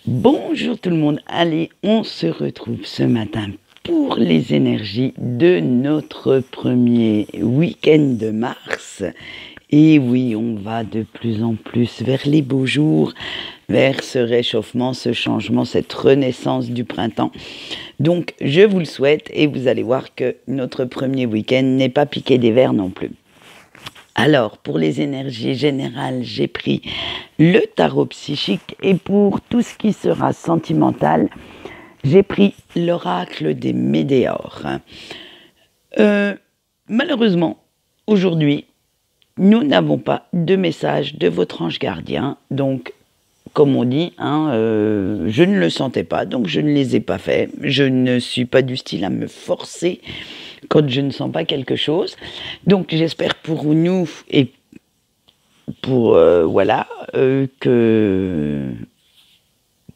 Bonjour tout le monde, allez, on se retrouve ce matin pour les énergies de notre premier week-end de mars. Et oui, on va de plus en plus vers les beaux jours, vers ce réchauffement, ce changement, cette renaissance du printemps. Donc je vous le souhaite et vous allez voir que notre premier week-end n'est pas piqué des vers non plus. Alors, pour les énergies générales, j'ai pris le tarot psychique et pour tout ce qui sera sentimental, j'ai pris l'oracle des météores. Malheureusement, aujourd'hui, nous n'avons pas de message de votre ange gardien, donc comme on dit, je ne le sentais pas, donc je ne les ai pas faits. Je ne suis pas du style à me forcer quand je ne sens pas quelque chose. Donc j'espère pour nous et pour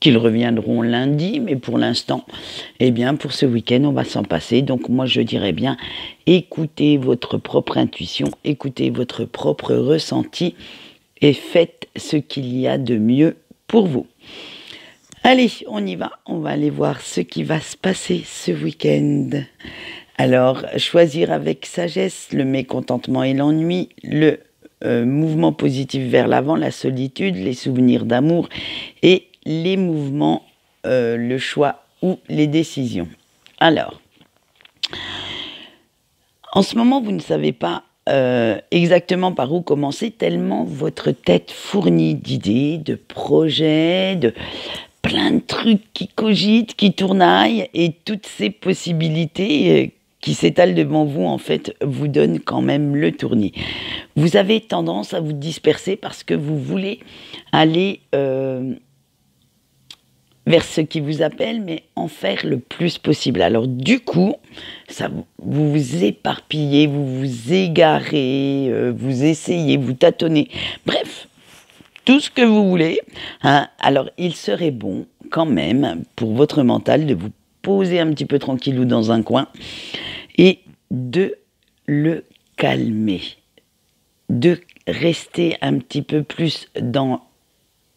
qu'ils reviendront lundi, mais pour l'instant, eh bien pour ce week-end, on va s'en passer. Donc moi je dirais bien, écoutez votre propre intuition, écoutez votre propre ressenti et faites ce qu'il y a de mieux pour vous. Allez, on y va, on va aller voir ce qui va se passer ce week-end. Alors, choisir avec sagesse le mécontentement et l'ennui, le mouvement positif vers l'avant, la solitude, les souvenirs d'amour et les mouvements, le choix ou les décisions. Alors, en ce moment, vous ne savez pas exactement par où commencer, tellement votre tête fournit d'idées, de projets, de plein de trucs qui cogitent, qui tournaillent, et toutes ces possibilités qui s'étalent devant vous, en fait, vous donnent quand même le tournis. Vous avez tendance à vous disperser parce que vous voulez aller vers ce qui vous appelle, mais en faire le plus possible. Alors du coup, vous vous éparpillez, vous vous égarez, vous essayez, vous tâtonnez. Bref, tout ce que vous voulez. Alors il serait bon quand même pour votre mental de vous poser un petit peu tranquillou dans un coin et de le calmer, de rester un petit peu plus dans...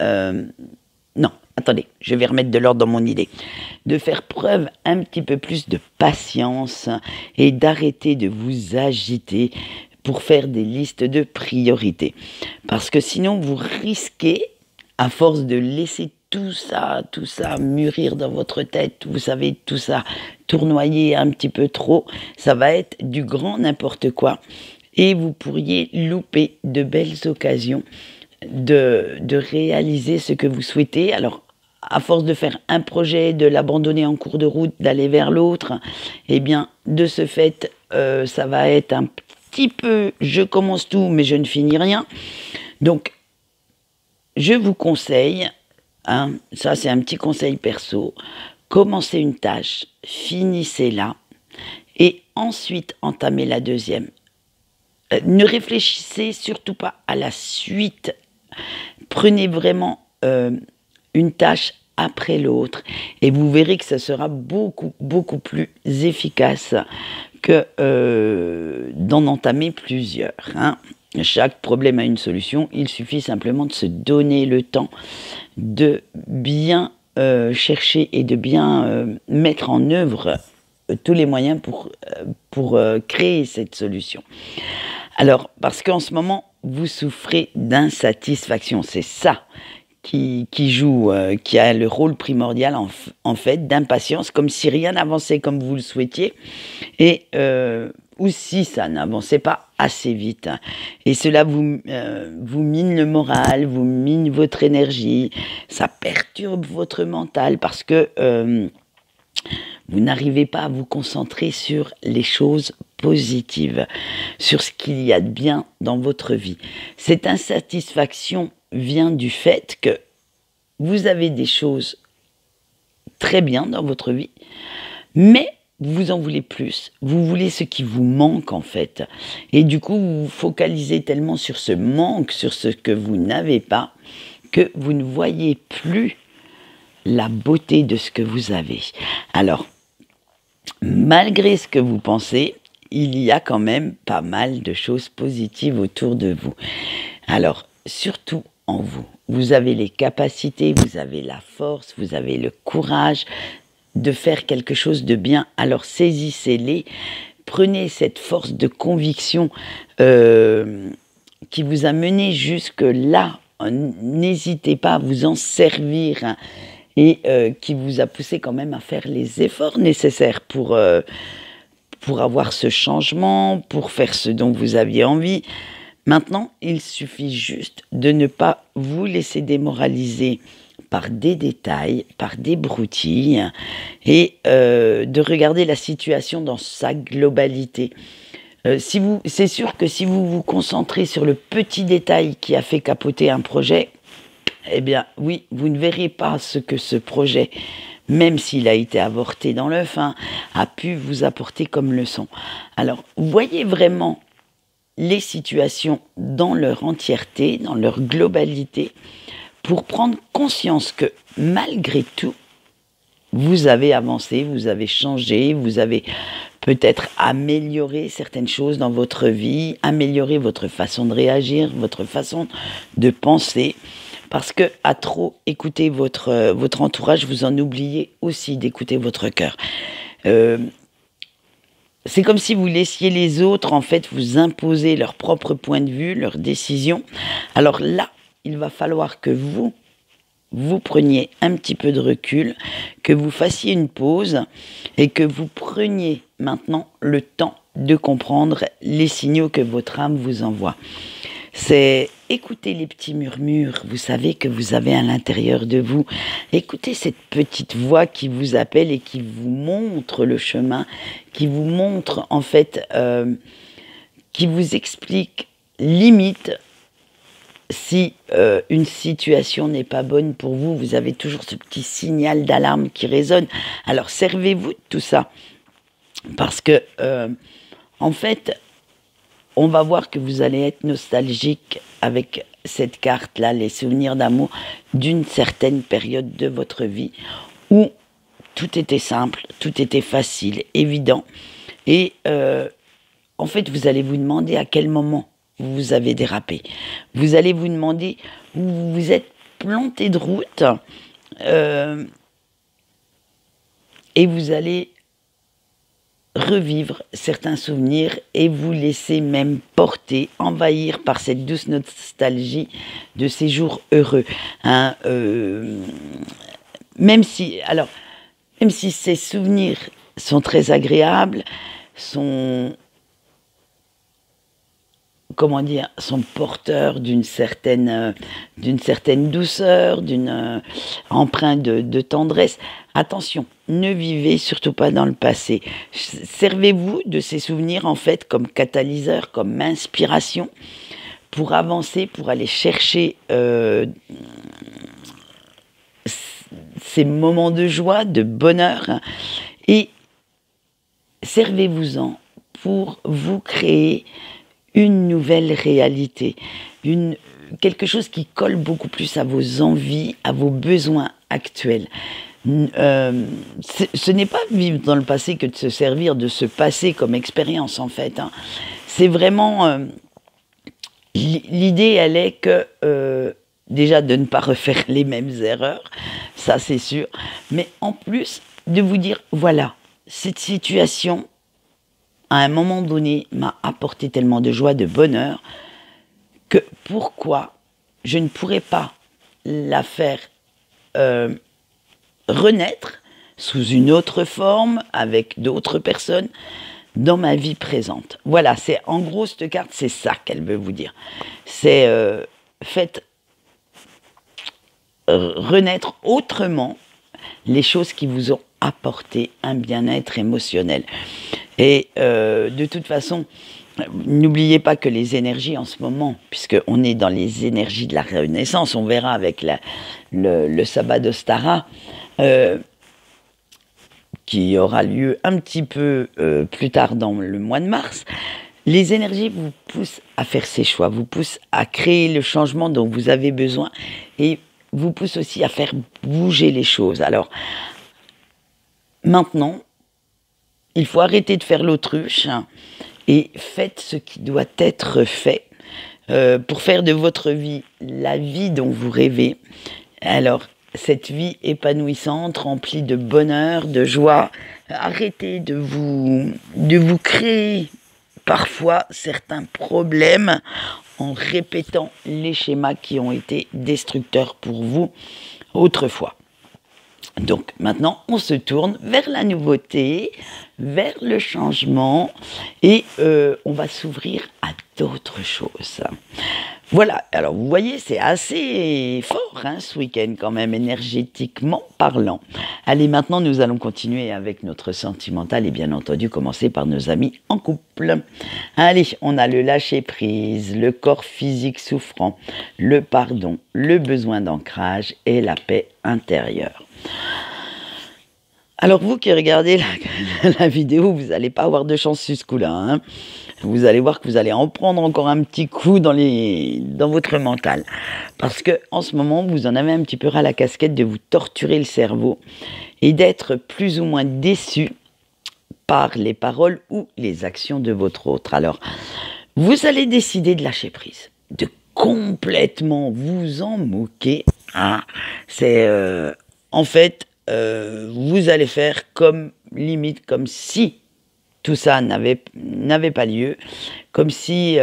non, attendez, je vais remettre de l'ordre dans mon idée. De faire preuve un petit peu plus de patience et d'arrêter de vous agiter pour faire des listes de priorités. Parce que sinon, vous risquez, à force de laisser tout ça mûrir dans votre tête, vous savez, tout ça tournoyer un petit peu trop, ça va être du grand n'importe quoi. Et vous pourriez louper de belles occasions de réaliser ce que vous souhaitez. Alors, à force de faire un projet, de l'abandonner en cours de route, d'aller vers l'autre, eh bien, de ce fait, ça va être un petit peu, je commence tout, mais je ne finis rien. Donc, je vous conseille, ça c'est un petit conseil perso, commencez une tâche, finissez-la, et ensuite entamez la deuxième. Ne réfléchissez surtout pas à la suite. Prenez vraiment une tâche après l'autre et vous verrez que ça sera beaucoup plus efficace que d'en entamer plusieurs. Chaque problème a une solution, il suffit simplement de se donner le temps de bien chercher et de bien mettre en œuvre tous les moyens pour créer cette solution. Alors, parce qu'en ce moment, vous souffrez d'insatisfaction, c'est ça qui joue, qui a le rôle primordial en fait d'impatience, comme si rien n'avançait comme vous le souhaitiez, et ou si ça n'avançait pas assez vite. Et cela vous mine le moral, vous mine votre énergie, ça perturbe votre mental parce que vous n'arrivez pas à vous concentrer sur les choses positives, sur ce qu'il y a de bien dans votre vie. Cette insatisfaction vient du fait que vous avez des choses très bien dans votre vie, mais vous en voulez plus, vous voulez ce qui vous manque en fait. Et du coup, vous vous focalisez tellement sur ce manque, sur ce que vous n'avez pas, que vous ne voyez plus la beauté de ce que vous avez. Alors, malgré ce que vous pensez, il y a quand même pas mal de choses positives autour de vous. Alors, surtout en vous. vous avez les capacités, vous avez la force, vous avez le courage de faire quelque chose de bien. Alors saisissez-les, prenez cette force de conviction qui vous a mené jusque là. N'hésitez pas à vous en servir, hein, et qui vous a poussé quand même à faire les efforts nécessaires pour avoir ce changement, pour faire ce dont vous aviez envie. Maintenant, il suffit juste de ne pas vous laisser démoraliser par des détails, par des broutilles, et de regarder la situation dans sa globalité. C'est sûr que si vous vous concentrez sur le petit détail qui a fait capoter un projet, eh bien oui, vous ne verrez pas ce que ce projet, même s'il a été avorté dans l'œuf, hein, a pu vous apporter comme leçon. Alors, voyez vraiment les situations dans leur entièreté, dans leur globalité, pour prendre conscience que malgré tout, vous avez avancé, vous avez changé, vous avez peut-être amélioré certaines choses dans votre vie, amélioré votre façon de réagir, votre façon de penser, parce que à trop écouter votre entourage, vous en oubliez aussi d'écouter votre cœur. C'est comme si vous laissiez les autres, en fait, vous imposer leur propre point de vue, leurs décisions. Alors là, il va falloir que vous preniez un petit peu de recul, que vous fassiez une pause et que vous preniez maintenant le temps de comprendre les signaux que votre âme vous envoie. C'est écouter les petits murmures, vous savez, que vous avez à l'intérieur de vous. Écoutez cette petite voix qui vous appelle et qui vous montre le chemin, qui vous montre en fait, qui vous explique limite si une situation n'est pas bonne pour vous. Vous avez toujours ce petit signal d'alarme qui résonne. Alors servez-vous de tout ça, parce que en fait, on va voir que vous allez être nostalgique avec cette carte-là, les souvenirs d'amour, d'une certaine période de votre vie où tout était simple, tout était facile, évident. Et en fait, vous allez vous demander à quel moment vous avez dérapé. Vous allez vous demander où vous vous êtes planté de route, et vous allez revivre certains souvenirs et vous laisser même porter, envahir par cette douce nostalgie de ces jours heureux. Hein, même si ces souvenirs sont très agréables, sont porteurs d'une certaine douceur, d'une empreinte de tendresse. Attention, ne vivez surtout pas dans le passé. Servez-vous de ces souvenirs en fait comme catalyseur, comme inspiration pour avancer, pour aller chercher ces moments de joie, de bonheur, et servez-vous-en pour vous créer une nouvelle réalité, quelque chose qui colle beaucoup plus à vos envies, à vos besoins actuels. Ce n'est pas vivre dans le passé que de se servir de ce passé comme expérience, en fait. Hein. C'est vraiment... l'idée, elle est que... déjà, de ne pas refaire les mêmes erreurs, ça c'est sûr, mais en plus, de vous dire, voilà, cette situation, à un moment donné, m'a apporté tellement de joie, de bonheur, que pourquoi je ne pourrais pas la faire renaître sous une autre forme, avec d'autres personnes, dans ma vie présente. Voilà, c'est en gros, cette carte, c'est ça qu'elle veut vous dire. C'est faites renaître autrement les choses qui vous ont apporté un bien-être émotionnel. Et de toute façon, n'oubliez pas que les énergies en ce moment, puisqu'on est dans les énergies de la Renaissance, on verra avec le sabbat d'Ostara, qui aura lieu un petit peu plus tard dans le mois de mars, les énergies vous poussent à faire ces choix, vous poussent à créer le changement dont vous avez besoin et vous poussent aussi à faire bouger les choses. Alors, maintenant, il faut arrêter de faire l'autruche et faites ce qui doit être fait. pour faire de votre vie la vie dont vous rêvez. Alors, cette vie épanouissante, remplie de bonheur, de joie, arrêtez de vous créer parfois certains problèmes en répétant les schémas qui ont été destructeurs pour vous autrefois. Donc maintenant, on se tourne vers la nouveauté, vers le changement et on va s'ouvrir à d'autres choses. Voilà, alors vous voyez, c'est assez fort ce week-end quand même, énergétiquement parlant. Allez, maintenant nous allons continuer avec notre sentimental et bien entendu commencer par nos amis en couple. Allez, on a le lâcher-prise, le corps physique souffrant, le pardon, le besoin d'ancrage et la paix intérieure. Alors vous qui regardez la vidéo, vous n'allez pas avoir de chance sur ce coup-là. Vous allez voir que vous allez en prendre encore un petit coup dans votre mental. Parce que en ce moment, vous en avez un petit peu ras la casquette de vous torturer le cerveau et d'être plus ou moins déçu par les paroles ou les actions de votre autre. Alors, vous allez décider de lâcher prise, de complètement vous en moquer. C'est en fait, vous allez faire limite comme si tout ça n'avait pas lieu, comme si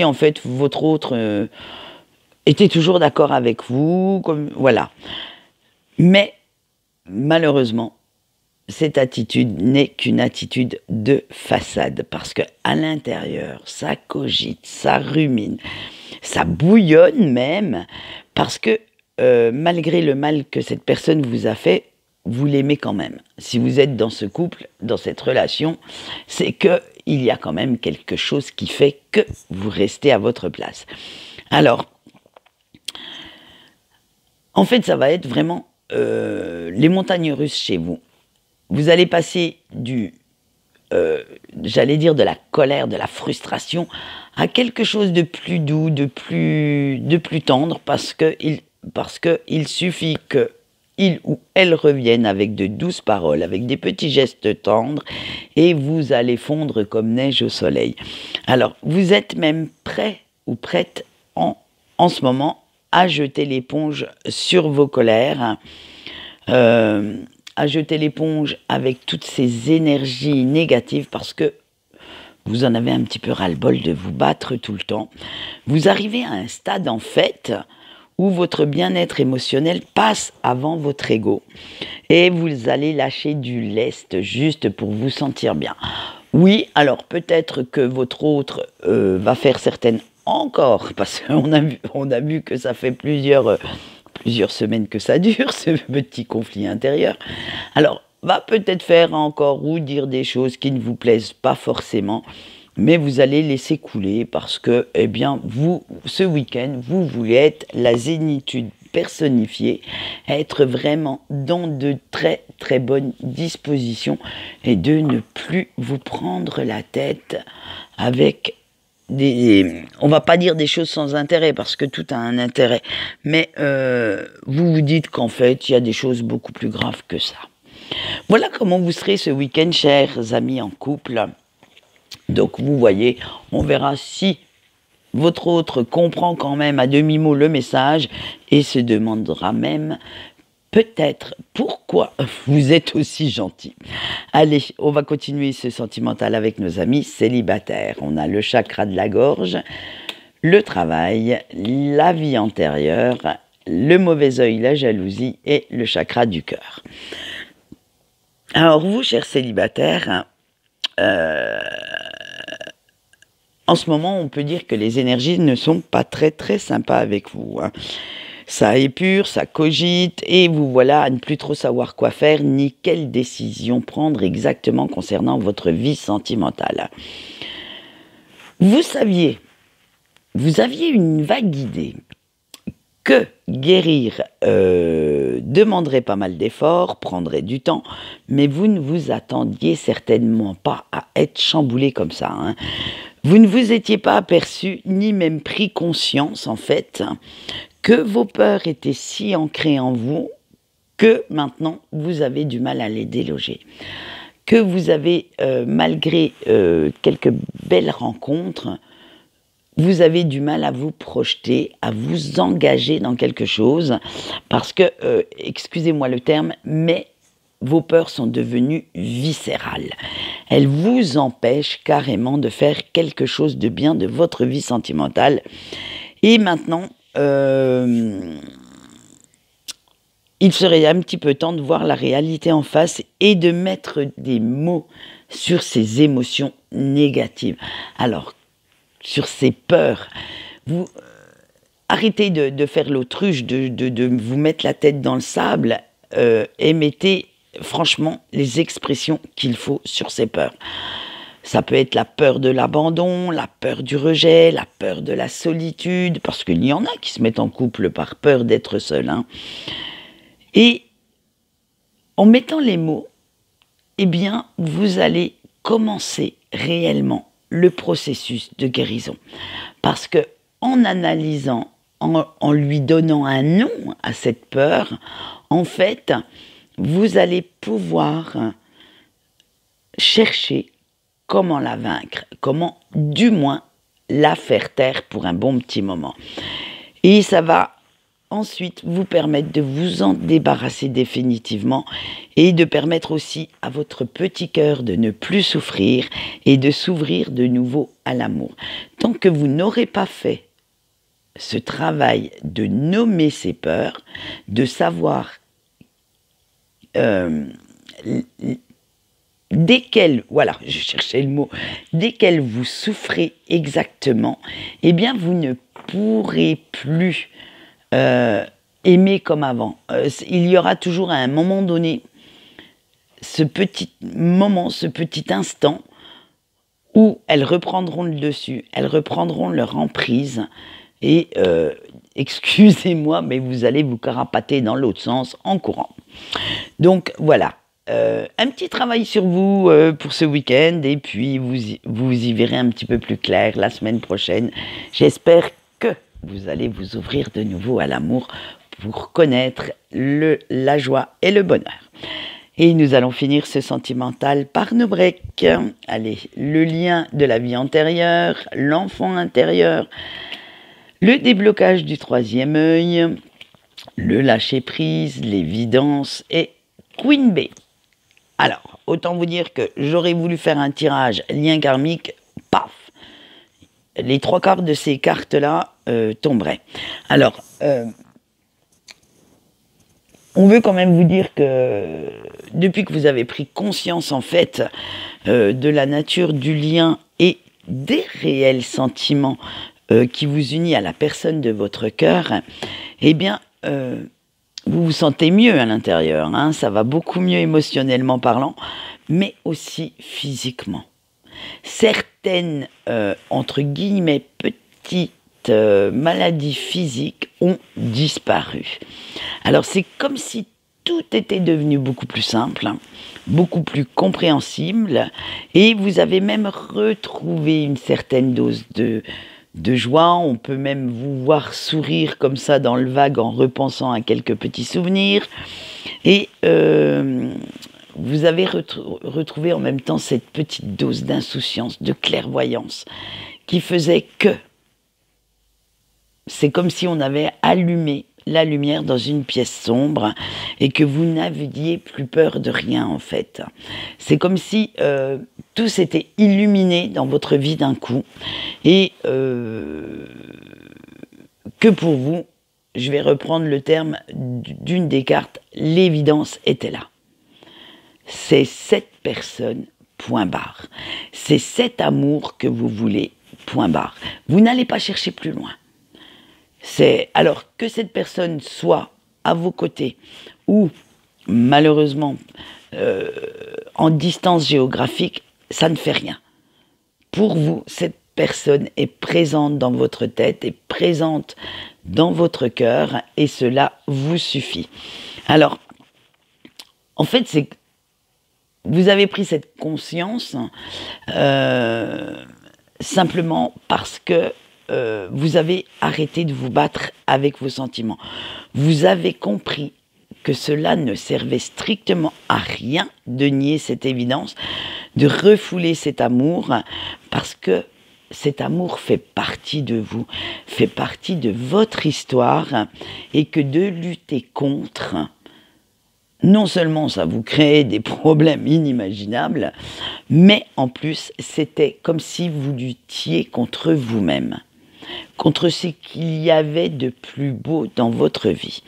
en fait votre autre était toujours d'accord avec vous, voilà. Mais malheureusement, cette attitude n'est qu'une attitude de façade, parce que à l'intérieur, ça cogite, ça rumine, ça bouillonne même, parce que malgré le mal que cette personne vous a fait, vous l'aimez quand même. Si vous êtes dans ce couple, dans cette relation, c'est qu'il y a quand même quelque chose qui fait que vous restez à votre place. Alors, en fait, ça va être vraiment les montagnes russes chez vous. Vous allez passer j'allais dire de la colère, de la frustration, à quelque chose de plus doux, de plus tendre, parce que il suffit que il ou elle revienne avec de douces paroles, avec des petits gestes tendres, et vous allez fondre comme neige au soleil. Alors, vous êtes même prêt ou prête en ce moment à jeter l'éponge sur vos colères, à jeter l'éponge avec toutes ces énergies négatives, parce que vous en avez un petit peu ras-le-bol de vous battre tout le temps. Vous arrivez à un stade, en fait, où votre bien-être émotionnel passe avant votre ego. Et vous allez lâcher du lest juste pour vous sentir bien. Oui, alors peut-être que votre autre va faire certaines encore, parce qu'on a vu que ça fait plusieurs semaines que ça dure, ce petit conflit intérieur. Alors, va peut-être faire encore ou dire des choses qui ne vous plaisent pas forcément, mais vous allez laisser couler parce que, eh bien, vous, ce week-end, vous voulez être la zénitude personnifiée, être vraiment dans de très très bonnes dispositions et de ne plus vous prendre la tête avec on va pas dire des choses sans intérêt, parce que tout a un intérêt, mais vous vous dites qu'en fait, il y a des choses beaucoup plus graves que ça. Voilà comment vous serez ce week-end, chers amis en couple. Donc vous voyez, on verra si votre autre comprend quand même à demi-mot le message et se demandera même peut-être pourquoi vous êtes aussi gentil. Allez, on va continuer ce sentimental avec nos amis célibataires. On a le chakra de la gorge, le travail, la vie antérieure, le mauvais œil, la jalousie et le chakra du cœur. Alors vous, chers célibataires, en ce moment, on peut dire que les énergies ne sont pas très très sympas avec vous. Ça épure, ça cogite, et vous voilà à ne plus trop savoir quoi faire, ni quelle décision prendre exactement concernant votre vie sentimentale. Vous aviez une vague idée que guérir demanderait pas mal d'efforts, prendrait du temps, mais vous ne vous attendiez certainement pas à être chamboulé comme ça. Vous ne vous étiez pas aperçu, ni même pris conscience, en fait, que vos peurs étaient si ancrées en vous que maintenant vous avez du mal à les déloger. Que vous avez, malgré quelques belles rencontres, vous avez du mal à vous projeter, à vous engager dans quelque chose, parce que, excusez-moi le terme, mais vos peurs sont devenues viscérales. Elles vous empêchent carrément de faire quelque chose de bien de votre vie sentimentale. Et maintenant, il serait un petit peu temps de voir la réalité en face et de mettre des mots sur ces émotions négatives. Alors, sur ces peurs, vous arrêtez de faire l'autruche, de vous mettre la tête dans le sable et mettez franchement les expressions qu'il faut sur ces peurs. Ça peut être la peur de l'abandon, la peur du rejet, la peur de la solitude, parce qu'il y en a qui se mettent en couple par peur d'être seul. Et en mettant les mots, eh bien, vous allez commencer réellement le processus de guérison. Parce que en analysant, en lui donnant un nom à cette peur, en fait, vous allez pouvoir chercher comment la vaincre, comment du moins la faire taire pour un bon petit moment. Et ça va ensuite vous permettre de vous en débarrasser définitivement et de permettre aussi à votre petit cœur de ne plus souffrir et de s'ouvrir de nouveau à l'amour. Tant que vous n'aurez pas fait ce travail de nommer ces peurs, de savoir desquelles, voilà, je cherchais le mot, desquelles vous souffrez exactement, eh bien vous ne pourrez plus aimer comme avant. Il y aura toujours à un moment donné ce petit moment, ce petit instant où elles reprendront le dessus, elles reprendront leur emprise et excusez-moi, mais vous allez vous carapater dans l'autre sens en courant. Donc voilà, un petit travail sur vous pour ce week-end et puis vous y verrez un petit peu plus clair la semaine prochaine. J'espère que vous allez vous ouvrir de nouveau à l'amour pour connaître la joie et le bonheur. Et nous allons finir ce sentimental par nos breaks. Allez, le lien de la vie antérieure, l'enfant intérieur, le déblocage du troisième œil, le lâcher-prise, l'évidence et Queen Bee. Alors, autant vous dire que j'aurais voulu faire un tirage lien karmique, paf, les 3/4 de ces cartes-là tomberaient. Alors, on veut quand même vous dire que depuis que vous avez pris conscience en fait de la nature du lien et des réels sentiments qui vous unit à la personne de votre cœur, eh bien, vous vous sentez mieux à l'intérieur, ça va beaucoup mieux émotionnellement parlant, mais aussi physiquement. Certaines, entre guillemets, petites maladies physiques ont disparu. Alors c'est comme si tout était devenu beaucoup plus simple, beaucoup plus compréhensible, et vous avez même retrouvé une certaine dose de joie. On peut même vous voir sourire comme ça dans le vague en repensant à quelques petits souvenirs. Et vous avez retrouvé en même temps cette petite dose d'insouciance, de clairvoyance, qui faisait que c'est comme si on avait allumé la lumière dans une pièce sombre et que vous n'aviez plus peur de rien en fait. C'est comme si tout s'était illuminé dans votre vie d'un coup et que pour vous, je vais reprendre le terme d'une des cartes, l'évidence était là. C'est cette personne, point barre. C'est cet amour que vous voulez, point barre. Vous n'allez pas chercher plus loin. C'est alors que cette personne soit à vos côtés ou malheureusement en distance géographique, ça ne fait rien. Pour vous, cette personne est présente dans votre tête, est présente dans votre cœur et cela vous suffit. Alors, en fait, c'est que vous avez pris cette conscience simplement parce que vous avez arrêté de vous battre avec vos sentiments. Vous avez compris que cela ne servait strictement à rien de nier cette évidence, de refouler cet amour, parce que cet amour fait partie de vous, fait partie de votre histoire, et que de lutter contre, non seulement ça vous crée des problèmes inimaginables, mais en plus c'était comme si vous luttiez contre vous-même, contre ce qu'il y avait de plus beau dans votre vie.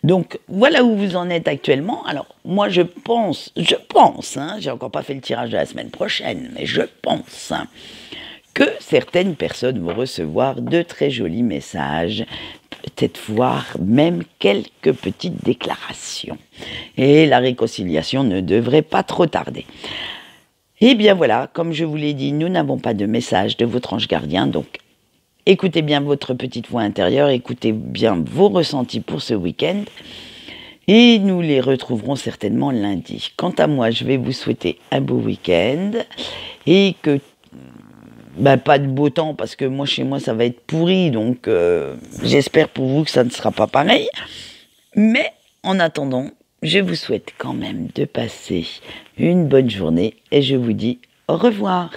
Donc voilà où vous en êtes actuellement. Alors moi je pense, j'ai encore pas fait le tirage de la semaine prochaine, mais je pense que certaines personnes vont recevoir de très jolis messages, peut-être voir même quelques petites déclarations. Et la réconciliation ne devrait pas trop tarder. Et bien voilà, comme je vous l'ai dit, nous n'avons pas de message de votre ange gardien, donc écoutez bien votre petite voix intérieure, écoutez bien vos ressentis pour ce week-end, et nous les retrouverons certainement lundi. Quant à moi, je vais vous souhaiter un beau week-end, et que pas de beau temps, parce que moi, chez moi, ça va être pourri, donc j'espère pour vous que ça ne sera pas pareil. Mais en attendant, je vous souhaite quand même de passer une bonne journée et je vous dis au revoir.